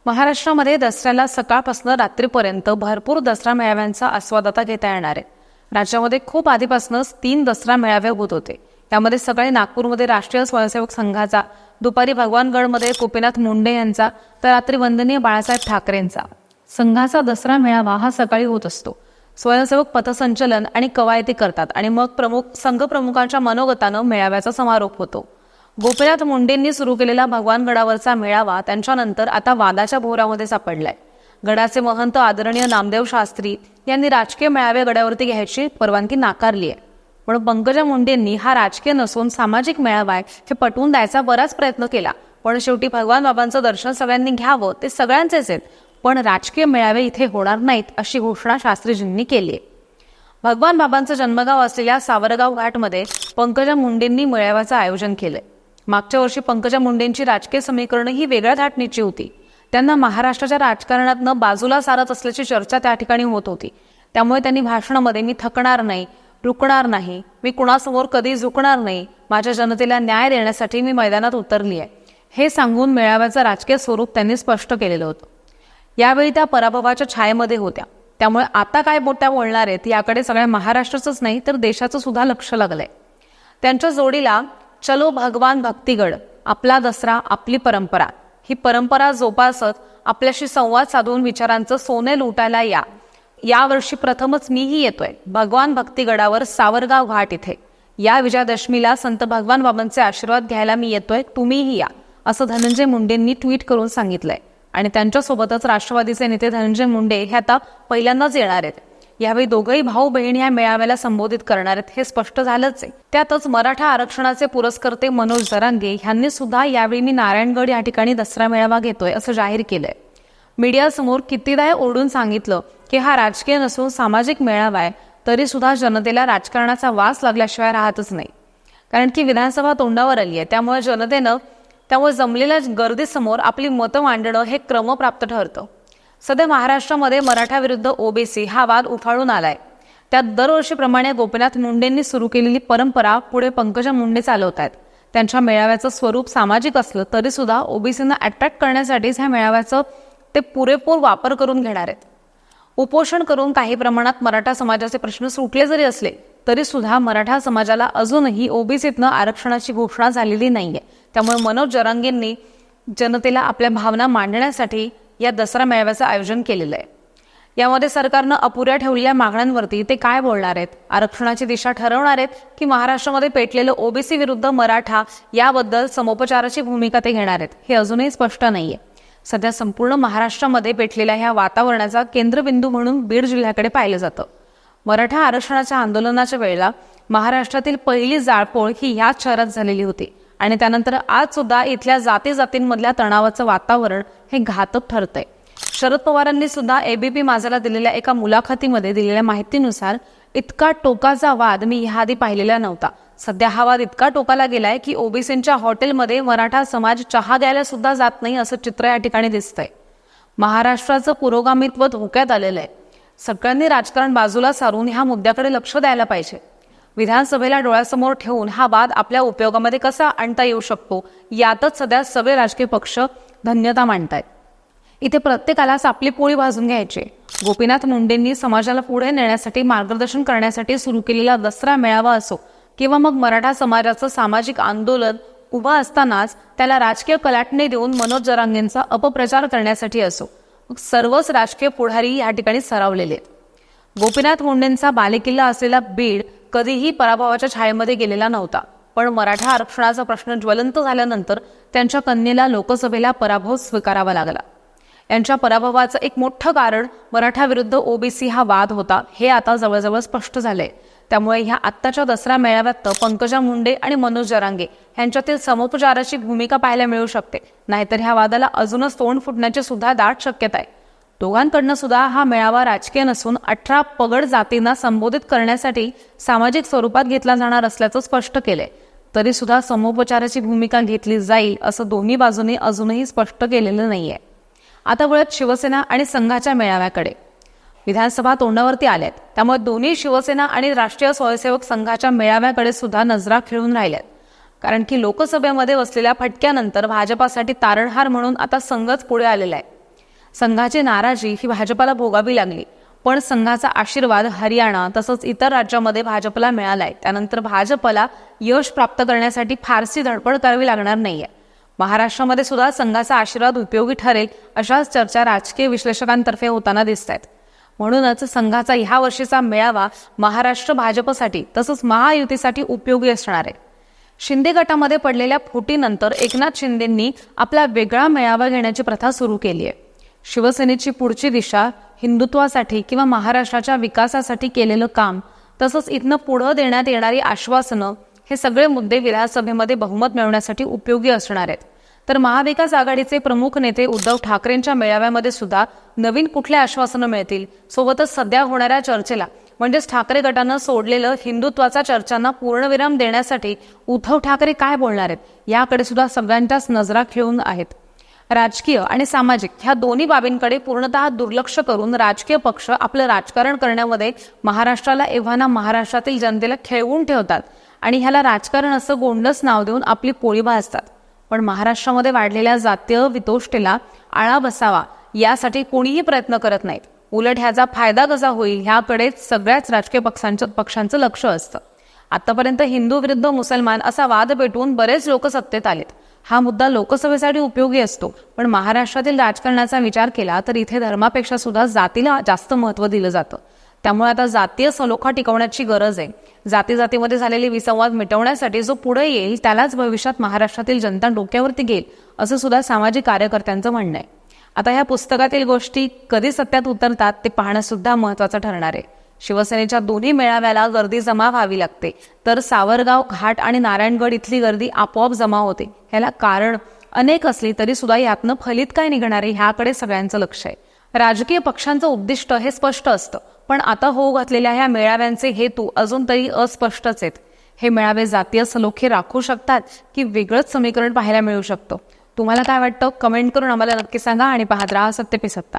महाराष्ट्रामध्ये दसऱ्याला सकाळपासून रात्रीपर्यंत भरपूर दसरा मेळाव्यांचा आस्वाद आता घेता येणार आहे. राज्यामध्ये खूप आधीपासूनच 3 दसरा मेळावे होत होते. त्यामध्ये सकाळी नागपूरमध्ये राष्ट्रीय स्वयंसेवक संघाचा, दुपारी भगवानगडमध्ये गोपीनाथ मुंडे यांचा, तर रात्री वंदनीय बाळासाहेब ठाकरेंचा. संघाचा दसरा मेळावा हा सकाळी होत असतो. स्वयंसेवक पथसंचलन आणि कवायती करतात आणि मग संघ प्रमुखांच्या मनोगतानं मेळाव्याचा समारोप होतो. गोपीनाथ मुंडेंनी सुरू केलेला भगवानगडावरचा मेळावा त्यांच्यानंतर आता वादाच्या भोवऱ्यामध्ये सापडलाय. गडाचे महंत आदरणीय नामदेव शास्त्री यांनी राजकीय मेळावे गडावरती घ्यायची परवानगी नाकारली आहे. पण पंकजा मुंडेंनी हा राजकीय नसून सामाजिक मेळावा आहे हे पटवून द्यायचा बराच प्रयत्न केला. पण शेवटी भगवान बाबांचं दर्शन सगळ्यांनी घ्यावं, ते सगळ्यांचेच आहेत, पण राजकीय मेळावे इथे होणार नाहीत अशी घोषणा शास्त्रीजींनी केली आहे. भगवान बाबांचं जन्मगाव असलेल्या सावरगाव घाटमध्ये पंकजा मुंडेंनी मेळाव्याचं आयोजन केलंय. मागच्या वर्षी पंकजा मुंडेंची राजकीय समीकरणं ही वेगळ्या धाटणीची होती. त्यांना महाराष्ट्राच्या राजकारणातनं बाजूला सारत असल्याची चर्चा त्या ठिकाणी होत होती. त्यामुळे त्यांनी भाषणामध्ये मी थकणार नाही, रुकणार नाही, मी कुणासमोर कधी झुकणार नाही, माझ्या जनतेला न्याय देण्यासाठी मी मैदानात उतरली आहे, हे सांगून मेळाव्याचं राजकीय स्वरूप त्यांनी स्पष्ट केलेलं होतं. यावेळी त्या पराभवाच्या छायेमध्ये होत्या. त्यामुळे आता काय मोठ्या बोलणार आहेत याकडे सगळ्या महाराष्ट्राचंच नाही तर देशाचं सुद्धा लक्ष लागलंय. त्यांच्या जोडीला चलो भगवान भक्तिगड, आपला दसरा आपली परंपरा, ही परंपरा जोपासत आपल्याशी संवाद साधून विचारांचं सोने लुटायला यावर्षी प्रथमच मीही येतोय भगवान भक्तिगडावर सावरगाव घाट इथे. या विजयादशमीला संत भगवान बाबांचे आशीर्वाद घ्यायला मी येतोय, तुम्हीही या, असं धनंजय मुंडेंनी ट्विट करून सांगितलंय. आणि त्यांच्यासोबतच राष्ट्रवादीचे नेते धनंजय मुंडे हे आता पहिल्यांदाच येणार आहेत. यावेळी दोघंही भाऊ बहीण या मेळाव्याला संबोधित करणार आहेत हे स्पष्ट झालंच आहे. त्यातच मराठा आरक्षणाचे पुरस्कर्ते मनोज जरांगे यांनी सुद्धा यावेळी मी नारायणगड या ठिकाणी दसरा मेळावा घेतोय असं जाहीर केलंय. मीडियासमोर कितीदा ओरडून सांगितलं की हा राजकीय नसून सामाजिक मेळावा आहे, तरी सुद्धा जनतेला राजकारणाचा वास लागल्याशिवाय राहतच नाही. कारण की विधानसभा तोंडावर आली आहे. त्यामुळे जमलेल्या गर्दीसमोर आपली मतं मांडणं हे क्रमप्राप्त ठरतं. सध्या महाराष्ट्रामध्ये मराठा विरुद्ध ओबीसी हा वाद उफाळून आलाय. त्यात दरवर्षीप्रमाणे गोपीनाथ मुंडेंनी सुरू केलेली परंपरा पुढे पंकजा मुंडे चालवत आहेत. त्यांच्या मेळाव्याचं स्वरूप सामाजिक असलं तरी सुद्धा ओबीसींना अट्रॅक्ट करण्यासाठीच ह्या मेळाव्याचं ते पुरेपूर वापर करून घेणार आहेत. उपोषण करून काही प्रमाणात मराठा समाजाचे प्रश्न सुटले जरी असले तरी सुद्धा मराठा समाजाला अजूनही ओबीसीतनं आरक्षणाची घोषणा झालेली नाहीये. त्यामुळे मनोज जरांगेंनी जनतेला आपल्या भावना मांडण्यासाठी या दसरा मेळाव्याचं आयोजन केलेलं आहे. यामध्ये सरकारनं अपुऱ्या ठेवलेल्या मागण्यांवरती ते काय बोलणार आहेत, आरक्षणाची दिशा ठरवणार आहेत की महाराष्ट्रामध्ये पेटलेलं ओबीसी विरुद्ध मराठा याबद्दल समोपचाराची भूमिका ते घेणार आहेत, हे अजूनही स्पष्ट नाहीये. सध्या संपूर्ण महाराष्ट्रामध्ये पेटलेल्या ह्या वातावरणाचा केंद्रबिंदू म्हणून बीड जिल्ह्याकडे पाहिलं जातं. मराठा आरक्षणाच्या आंदोलनाच्या वेळेला महाराष्ट्रातील पहिली जाळपोळ ही याच शहरात झालेली होती आणि त्यानंतर आज सुद्धा इथल्या जातींमधल्या तणावाचं वातावरण हे घातक ठरतंय. शरद पवारांनी सुद्धा एबीपी माझाला दिलेल्या एका मुलाखतीमध्ये दिलेल्या माहितीनुसार इतका टोकाचा वाद मी ह्याआधी पाहिलेला नव्हता. सध्या हा वाद इतका टोकाला गेलाय की ओबीसींच्या हॉटेलमध्ये मराठा समाज चहा द्यायला सुद्धा जात नाही असं चित्र या ठिकाणी दिसतंय. महाराष्ट्राचं पुरोगामित्व धोक्यात आलेलं आहे. सगळ्यांनी राजकारण बाजूला सारून ह्या मुद्द्याकडे लक्ष द्यायला पाहिजे. विधानसभेला डोळ्यासमोर ठेवून हा वाद आपल्या उपयोगामध्ये कसा आणता येऊ शकतो यातच सध्या सगळे राजकीय पक्ष धन्यता मांडतायत. इथे प्रत्येकालाच आपली पोळी भाजून घ्यायची. गोपीनाथ मुंडेंनी समाजाला पुढे नेण्यासाठी मार्गदर्शन करण्यासाठी सुरू केलेला दसरा मेळावा असो किंवा मग मराठा समाजाचं सामाजिक आंदोलन उभं असतानाच त्याला राजकीय कलाटणी देऊन मनोज जरांगेंचा अपप्रचार करण्यासाठी असो, मग सर्वच राजकीय पुढारी या ठिकाणी सरावलेले आहेत. गोपीनाथ मुंडेंचा बालेकिल्ला असलेला बीड कधीही पराभवाच्या छायेमध्ये गेलेला नव्हता. पण मराठा आरक्षणाचा प्रश्न ज्वलंत झाल्यानंतर त्यांच्या कन्येला लोकसभेला पराभव स्वीकारावा लागला. यांच्या पराभवाचं एक मोठं कारण मराठा विरुद्ध ओबीसी हा वाद होता हे आता जवळजवळ स्पष्ट झालंय. त्यामुळे ह्या आत्ताच्या दसरा मेळाव्यात पंकजा मुंडे आणि मनोज जरांगे यांच्यातील समोपचाराची भूमिका पाहायला मिळू शकते. नाहीतर ह्या वादाला अजूनच तोंड फुटण्याची सुद्धा दाट शक्यता आहे. दोघांकडनं सुद्धा हा मेळावा राजकीय नसून 18 पगड जातींना संबोधित करण्यासाठी सामाजिक स्वरूपात घेतला जाणार असल्याचं स्पष्ट केलंय. तरी सुद्धा समोपचाराची भूमिका घेतली जाईल असं दोन्ही बाजूने अजूनही स्पष्ट केलेलं नाहीये. आता वळत शिवसेना आणि संघाच्या मेळाव्याकडे. विधानसभा तोंडावरती आल्यात, त्यामुळे दोन्ही शिवसेना आणि राष्ट्रीय स्वयंसेवक संघाच्या मेळाव्याकडे सुद्धा नजरा खिळून राहिल्यात. कारण की लोकसभेमध्ये बसलेल्या फटक्यानंतर भाजपासाठी तारणहार म्हणून आता संघच पुढे आलेला आहे. संघाची नाराजी ही भाजपला भोगावी लागली, पण संघाचा आशीर्वाद हरियाणा तसंच इतर राज्यामध्ये भाजपला मिळालाय. त्यानंतर भाजपला यश प्राप्त करण्यासाठी फारशी धडपड करावी लागणार नाहीये. महाराष्ट्रामध्ये सुद्धा संघाचा आशीर्वाद उपयोगी ठरेल अशाच चर्चा राजकीय विश्लेषकांतर्फे होताना दिसत आहेत. म्हणूनच संघाचा ह्या वर्षीचा मेळावा महाराष्ट्र भाजपसाठी तसंच महायुतीसाठी उपयोगी असणार आहे. शिंदे गटामध्ये पडलेल्या फुटीनंतर एकनाथ शिंदेंनी आपला वेगळा मेळावा घेण्याची प्रथा सुरू केली आहे. शिवसेनेची पुढची दिशा, हिंदुत्वासाठी किंवा महाराष्ट्राच्या विकासासाठी केलेलं काम तसंच इथनं पुढं देण्यात येणारी आश्वासनं हे सगळे मुद्दे विधानसभेमध्ये बहुमत मिळवण्यासाठी उपयोगी असणार आहेत. तर महाविकास आघाडीचे प्रमुख नेते उद्धव ठाकरेंच्या मेळाव्यामध्ये सुद्धा नवीन कुठल्या आश्वासनं मिळतील, सोबतच सध्या होणाऱ्या चर्चेला म्हणजेच ठाकरे गटानं सोडलेलं हिंदुत्वाच्या चर्चांना पूर्णविराम देण्यासाठी उद्धव ठाकरे काय बोलणार आहेत याकडे सुद्धा सगळ्यांच्याच नजरा खिळून आहेत. राजकीय आणि सामाजिक ह्या दोन्ही बाबींकडे पूर्णतः दुर्लक्ष करून राजकीय पक्ष आपलं राजकारण करण्यामध्ये महाराष्ट्राला एव्हाना महाराष्ट्रातील जनतेला खेळवून ठेवतात आणि ह्याला राजकारण असं गोंडस नाव देऊन आपली पोळी भाजतात. पण महाराष्ट्रामध्ये वाढलेल्या जातीय वितोष्टेला आळा बसावा यासाठी कोणीही प्रयत्न करत नाहीत. उलट ह्याचा फायदा कसा होईल ह्याकडे सगळ्याच राजकीय पक्षांचं लक्ष असतं. आतापर्यंत हिंदू विरुद्ध मुसलमान असा वाद पेटवून बरेच लोक सत्तेत आलेत. हा मुद्दा लोकसभेसाठी उपयोगी असतो, पण महाराष्ट्रातील राजकारणाचा विचार केला तर इथे धर्मापेक्षा सुद्धा जातीला जास्त महत्त्व दिलं जातं. त्यामुळे आता जातीय सलोखा टिकवण्याची गरज आहे. जातीमध्ये झालेले विसंवाद मिटवण्यासाठी जो पुढे येईल त्यालाच भविष्यात महाराष्ट्रातील जनता डोक्यावरती घेईल असं सुद्धा सामाजिक कार्यकर्त्यांचं म्हणणं आहे. आता ह्या पुस्तकातील गोष्टी कधी सत्यात उतरतात ते पाहणं सुद्धा महत्त्वाचं ठरणार आहे. शिवसेनेच्या दोन्ही मेळाव्याला गर्दी जमा व्हावी लागते, तर सावरगाव घाट आणि नारायणगड इथली गर्दी आपोआप जमा होते. ह्याला कारण अनेक असली तरी सुद्धा यातनं फलित काय निघणार आहे ह्याकडे सगळ्यांचं लक्ष आहे. राजकीय पक्षांचं उद्दिष्ट हे स्पष्ट असतं, पण आता होऊ घातलेल्या ह्या मेळाव्यांचे हेतू अजून तरी अस्पष्टच आहेत. हे मेळावे जातीय सलोखे राखू शकतात की वेगळंच समीकरण पाहायला मिळू शकतं? तुम्हाला काय वाटतं? कमेंट करून आम्हाला नक्की सांगा आणि पाहत राहा सत्य पे सत्ता.